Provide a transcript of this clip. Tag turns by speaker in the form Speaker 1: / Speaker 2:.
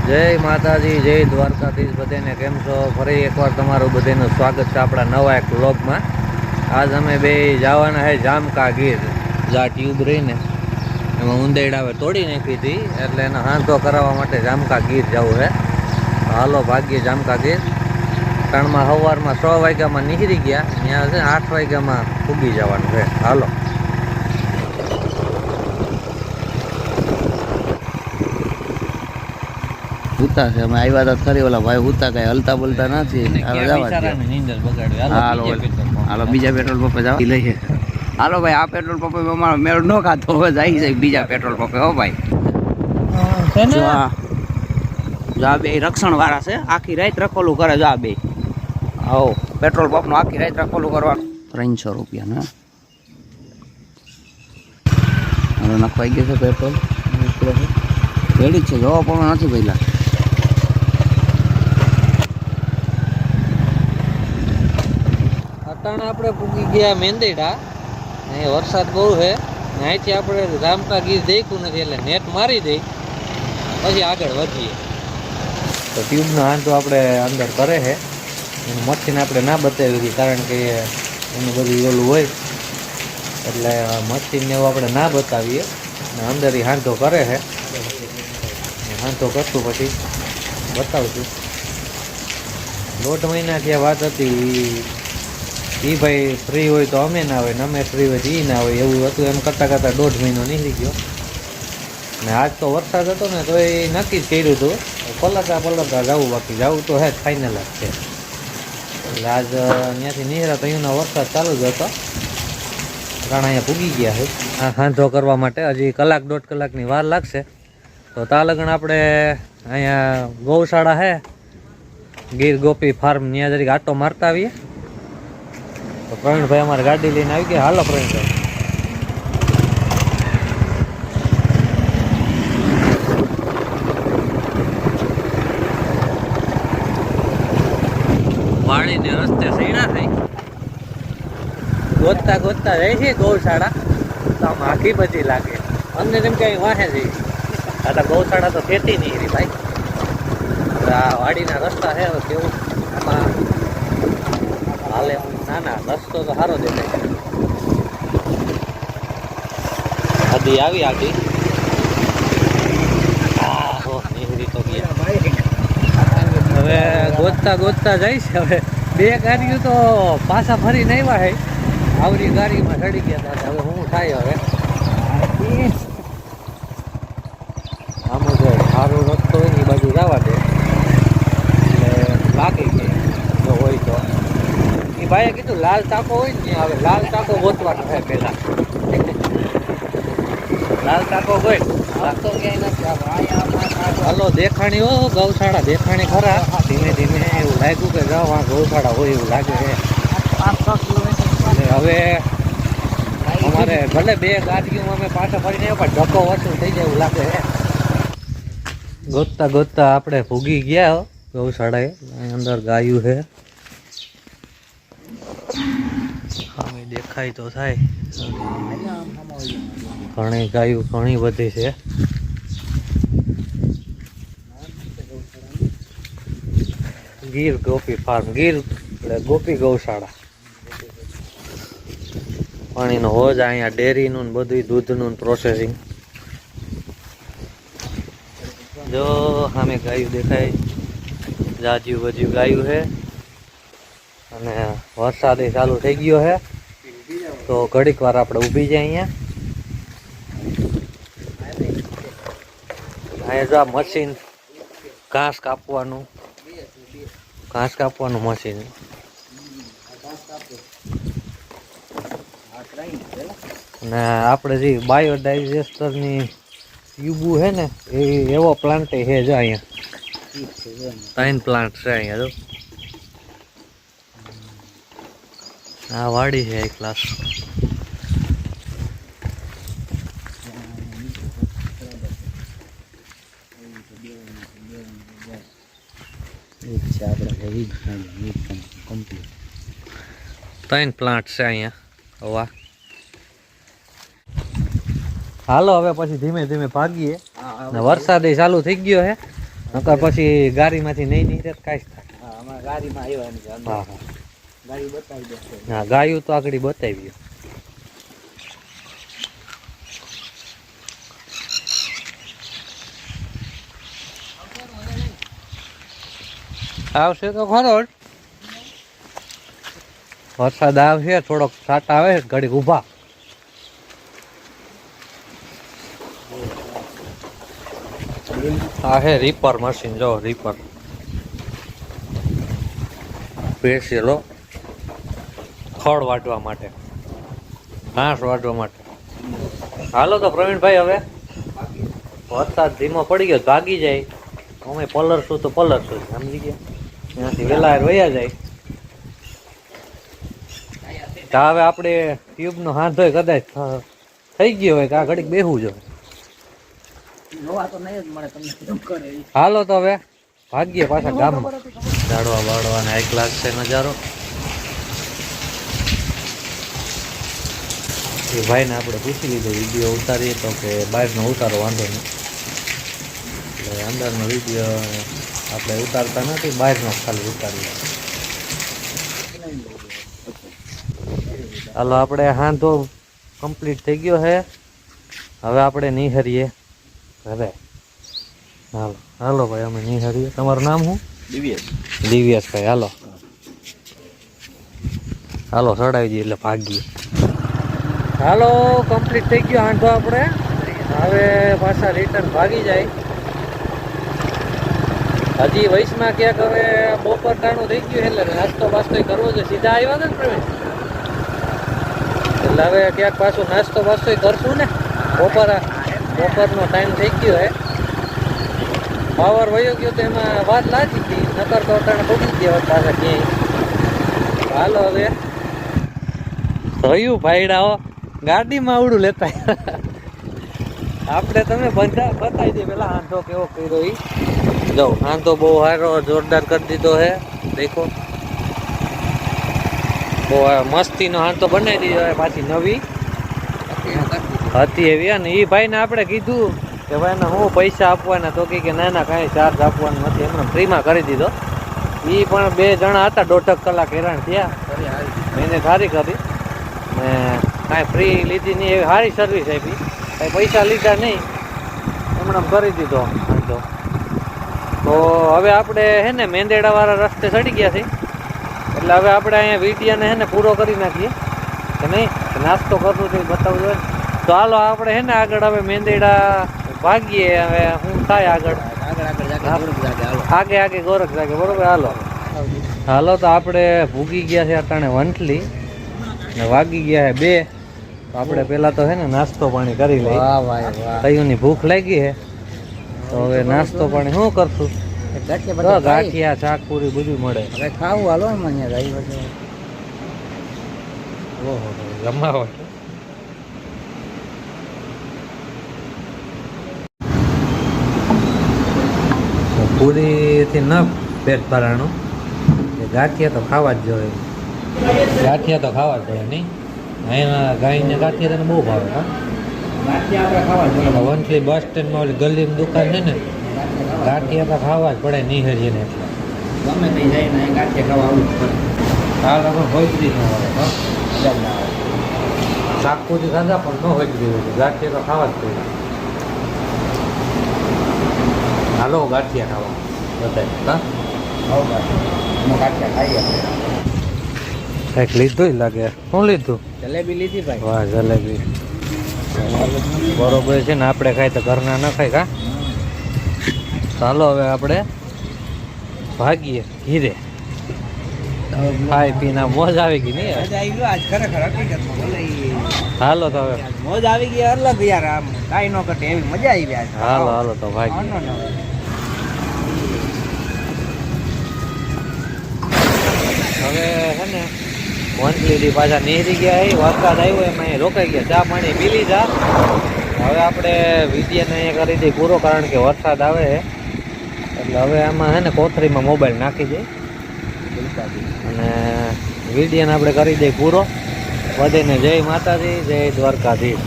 Speaker 1: જય માતાજી, જય દ્વારકાધીશ બધાને. કેમ છો? ફરી એકવાર તમારું બધાનું સ્વાગત છે આપણા નવા એક વ્લોગમાં. આજ અમે બે જવાના છે જામકા ગીર. જા ટ્યુબ રહીને એમાં ઉંદેડા આવે તોડી નાખી હતી, એટલે એને હાંધો કરાવવા માટે જામકા ગીર જવું છે. હાલો ભાગ્યે જામકા ગીર. ત્રણમાં સવારમાં 6 વાગ્યામાં નીકળી ગયા, ત્યાં છે 8 વાગ્યામાં પૂગી જવાનું છે. હાલો
Speaker 2: હુતા છે. અમે આવ્યા હતા ખરી, ઓલા ભાઈ હુતા કઈ હલતા બોલતા નથી. હાલો બીજા પેટ્રોલ પંપે જાવ લઈએ. હાલો ભાઈ, આ પેટ્રોલ પંપે અમારો મેળ ન ખાતો હવે જાય છે બીજા પેટ્રોલ પંપે. હો ભાઈ, જો આ બે રક્ષણ વાળા છે, આખી રાત રખોલું કરે. જો આ બે આવો પેટ્રોલ પંપ નું આખી રાત રખોલું કરવા 300 રૂપિયા ને. હવે નખવાઈ ગયું છે પેટ્રોલ, રેડી જ છે. જોવા પણ નથી પહેલા.
Speaker 1: અટાણા આપણે પૂગી ગયા મેંદેડા. અહીં વરસાદ બહુ છે. અહીંથી આપણે જામકા ગીર દેખ્યું નથી, એટલે નેટ મારી દઈ પછી આગળ વધીએ. તો ટ્યુબનો હાંધો આપણે અંદર કરે છે. એનું મશીન આપણે ના બતાવી હતી, કારણ કે એનું બધું ઓલું હોય, એટલે મશીનને એવું આપણે ના બતાવીએ. અને અંદર એ હાંધો કરે છે. હાંધો કરશું પછી બતાવશું. 1.5 મહિનાથી આ વાત હતી. એ ભાઈ ફ્રી હોય તો અમે ના હોય, ને અમે ફ્રી હોય તો એ ના હોય, એવું હતું. એમ કરતાં 1.5 મહિનો નીકળી ગયો. ને આજ તો વરસાદ હતો ને, તો એ નક્કી જ કર્યું હતું પલટતા જવું. બાકી જવું તો હે જ, ફાઇનલ જ છે. એટલે આજ ત્યાંથી નીકળ્યા તો અહીંનો વરસાદ ચાલુ જ હતો. કારણ અહીંયા પૂગી ગયા છે આ હાંધો કરવા માટે. હજી 1-1.5 કલાકની વાર લાગશે. તો ત્યાં લગન આપણે અહીંયા ગૌશાળા છે ગીર ગોપી ફાર્મ, ત્યાં જરીક આટો મારતા આવીએ. તો પ્રવીણભાઈ અમારે ગાડી લઈને આવી ગયા. હાલો પ્રવીણભાઈ. વાળીને રસ્તે સૈડા થઈ ગોતતા ગોતતા જાય છે ગૌશાળા. તો આમ આખી બધી લાગે અમને, તેમ કે વાહે જઈ. આ તો ગૌશાળા તો ખેતી નહીં રહી ભાઈ. આ વાડીના રસ્તા છે, કેવું આમાં હાલે. ના ના, રસ્તો તો સારો દેખાય. આદી આવી આદી નીકળી તો ગયા. હવે ગોતતા ગોતતા જઈશ. હવે 2 ગાડીઓ તો પાછા ફરીને આવ્યા છે. આવડી ગાડીમાં ચડી ગયા હતા. હવે શું થાય? હવે આમ જો સારો રસ્તો હોય ને એ બાજુ જવા દે, એટલે લાગી ગઈ જો હોય તો. એ ભાઈએ કીધું લાલ ચાકો હોય ને, હવે લાલ ચાકો ગોતવાનો છે પેલા. લાલ ચાકો હોય તો ક્યાંય નથી. હલો દેખાણી હો, ગૌશાળા દેખાણી ખરા. ધીમે ધીમે એવું લાગ્યું કે જાઓ આ ગૌશાળા હોય એવું લાગે છે. હવે અમારે ભલે 2 ગાડીઓમાં અમે પાછા ફરીને પણ ધક્કો વસૂલ થઈ જાય એવું લાગે છે. ગોતતા ગોતતા આપણે ભૂગી ગયા ગૌશાળાએ. અંદર ગાયું છે, સામે દેખાય તો થાય. ઘણી ગાયું ઘણી બધી છે. ગીર ગોપી ફાર્મ, ગીર એટલે ગોપી ગૌશાળા. પાણીનો હોજ અહીંયા, ડેરીનું બધું દૂધનું પ્રોસેસિંગ. જો સામે ગાયું દેખાય, જાજ્યું બજ્યું ગાયું છે. અને વરસાદ ચાલુ થઈ ગયો છે, તો ઘડીક વાર આપણે ઊભી જાય અહીંયા. અહીંયા જો આ મશીન ઘાસ કાપવાનું મશીન. અને આપણે જે બાયોડાયજેસ્ટરની ટ્યુબુ છે ને, એવો પ્લાન્ટ છે જો અહીંયા. 3 પ્લાન્ટ છે અહીંયા જો. આ વાડી છે એક ક્લાસ. ત્રણ પ્લાન્ટ છે અહીંયા. હવા હાલો હવે પછી ધીમે ધીમે ભાગીએ. વરસાદ ચાલુ થઈ ગયો છે, નકર પછી ગાડીમાંથી નહીં નીકળે તો કાંઈ જ થાય.
Speaker 2: હા અમારે ગાડીમાં આવ્યા નથી અંદર.
Speaker 1: હા હા
Speaker 2: ગાડી બતાવી દેશે.
Speaker 1: હા ગાયું તો આગળ બતાવી. આવશે તો ખરો જ. વરસાદ આવશે થોડોક છાંટા આવે ઘડીક ઊભા. આ હે રીપર મશીન, જો રીપર પેશેલો ખડ વાટવા માટે, ઘાસ વાટવા માટે. હાલો તો પ્રવીણભાઈ, હવે વરસાદ ધીમો પડી ગયો, ભાગી જાય અમે પલરશું તો પલરશું, સમજી ગયા? ત્યાંથી વેલા વયા જાય. તો હવે આપણે ટ્યુબનો હાથ હોય કદાચ થઈ ગયો હોય કે આ ઘડીક બેહવું જોઈએ.
Speaker 2: નવા તો નહીં જ મળે તમને કેમ કરે ઈ.
Speaker 1: હાલો તો હવે ભાગ્યે પાછા ગામમાં. ઝાડવા બાળવાને એક લાગશે નજારો. એ ભાઈને આપણે પૂછી લીધો વિડીયો ઉતારીએ તો કે બહારનો ઉતારો વાંધો નહીં, એટલે અંદરનો વિડીયો આપણે ઉતારતા નથી, બહારનો ખાલી ઉતારીએ. હાલો આપણે હાંધો કમ્પ્લીટ થઈ ગયો છે, હવે આપણે નિહરીએ ઘરે. હાલો હાલો ભાઈ, અમે નિહરીએ. તમારું નામ શું? દિવ્યેશભાઈ. હાલો હાલો ચડાવી દઈએ એટલે ભાગીએ. હાલો કમ્પ્લીટ થઈ ગયો હાંધો આપણે, હવે પાછા રિટર્ન ભાગી જાય. હજી વયસમાં ક્યાંક હવે બપોર ટાણું થઈ ગયું એટલે નાસ્તો બાસ્તો કરવો છે. સીધા આવ્યા હતા ને પ્રવીણ, એટલે હવે ક્યાંક પાછું નાસ્તો બાસ્તો કરશું ને. બપોરનો ટાઈમ થઈ ગયો હે, પાવર વયો ગયો તો એમાં વાત લાગી હતી, નકર તો અટાણે પડી ગયા હોત પાછા ક્યાંય. હાલો હવે થયું ભાઈડાઓ, ગાડીમાં આવડું લેતા આપણે. તમે બતાવી દે પેલા હાંધો કેવો કર્યો ઈ. જો હાંધો બહુ સારો જોરદાર કરી દીધો હે, દેખો બહુ મસ્તીનો હાંધો બનાવી દીધો હે, પાછી નવી હતી એવી. અને એ ભાઈને આપણે કીધું કે ભાઈને હું પૈસા આપવાના, તો કે ના ના કાંઈ ચાર્જ આપવાનો નથી, એમને ફ્રીમાં કરી દીધો. એ પણ 2 જણા હતા, 1.5 કલાક હેરાન થયા, મહેનત સારી કરી ને કાંઈ ફ્રી લીધી નહીં, એવી સારી સર્વિસ આપી, કાંઈ પૈસા લીધા નહીં, એમણે કરી દીધો વાંધો. તો હવે આપણે હે ને મેંદેડાવાળા રસ્તે ચડી ગયા છે, એટલે હવે આપણે અહીંયા વિડીયોને હે ને પૂરો કરી નાખીએ કે નહીં. નાસ્તો કરશું તો બતાવવું જોઈએ. તો હાલો આપણે હે ને આગળ હવે મેંદેડા ભાગીએ. હવે શું થાય આગળ આગે ગોરખ જાગે, બરોબર. હાલો તો આપણે ભૂગી ગયા છે અટાણે વંથલી ને વાગી ગયા છે 2. તો આપણે પેલા તો હે ને નાસ્તો પાણી કરી લઈએ. કયુંની ભૂખ લાગી છે, તો હવે નાસ્તો પાણી શું કરશું? ગાંઠિયા શાક પૂરી બધું મળે, હવે ખાવું. હાલો ઓહો જમાવો. પૂરીથી ન પેટ ભરાણું, ગાંઠિયા તો ખાવા જ જોઈએ. ગાંઠિયા તો ખાવા જ જોઈએ નહીં. અહીંયા ગાયને ગાંઠિયા તને બહુ ભાવે. હા ગાંઠિયા આપણે ખાવા જોઈએ. વંથલી બસ સ્ટેન્ડમાં ઓલી ગલીની દુકાન છે ને, ગાંઠિયા તો ખાવા જ પડે નિહરીને. એટલે ગમે તે જાય ને ગાંઠિયા ખાવા આવવું જ પડે. હાલ આપણે હોજરી ન આવે, શાકપુરી ખાધા પણ ન હોજરી હોય, ગાંઠિયા તો ખાવા જ પડે. હાલો ગાંઠિયા ખાવા બતાય. ગાંઠિયા ખાઈએ. કંઈક લીધું લાગે. શું લીધું? જલેબી લીધી ભાઈ. વાહ જલેબી બરોબર છે ને. આપણે ખાઈ તો ઘરના ન ખાય કા. ચાલો હવે આપણે ભાગીએ ઘીરે. ખાઈ પીને મોજ આવી ગઈ નહીં? હાલો તો હવે મોજ આવી ગઈ અલગ યાર, આમ કાંઈ ન ઘટે એવી મજા આવી ગઈ. હાલો હાલો તો ભાગી. હવે હે ને વંથલી પાછા નીકળી ગયા. વરસાદ આવ્યો એમાં રોકાઈ ગયા, ચા પાણી પી લીધા. હવે આપણે વિડીયોને અહીંયા કરી દઈએ પૂરો, કારણ કે વરસાદ આવે છે. એટલે હવે આમાં હે ને કોથળીમાં મોબાઈલ નાખી દઈએ અને વિડીયોને આપણે કરી દઈએ પૂરો. બધાને જય માતાજી, જય દ્વારકાધીશ.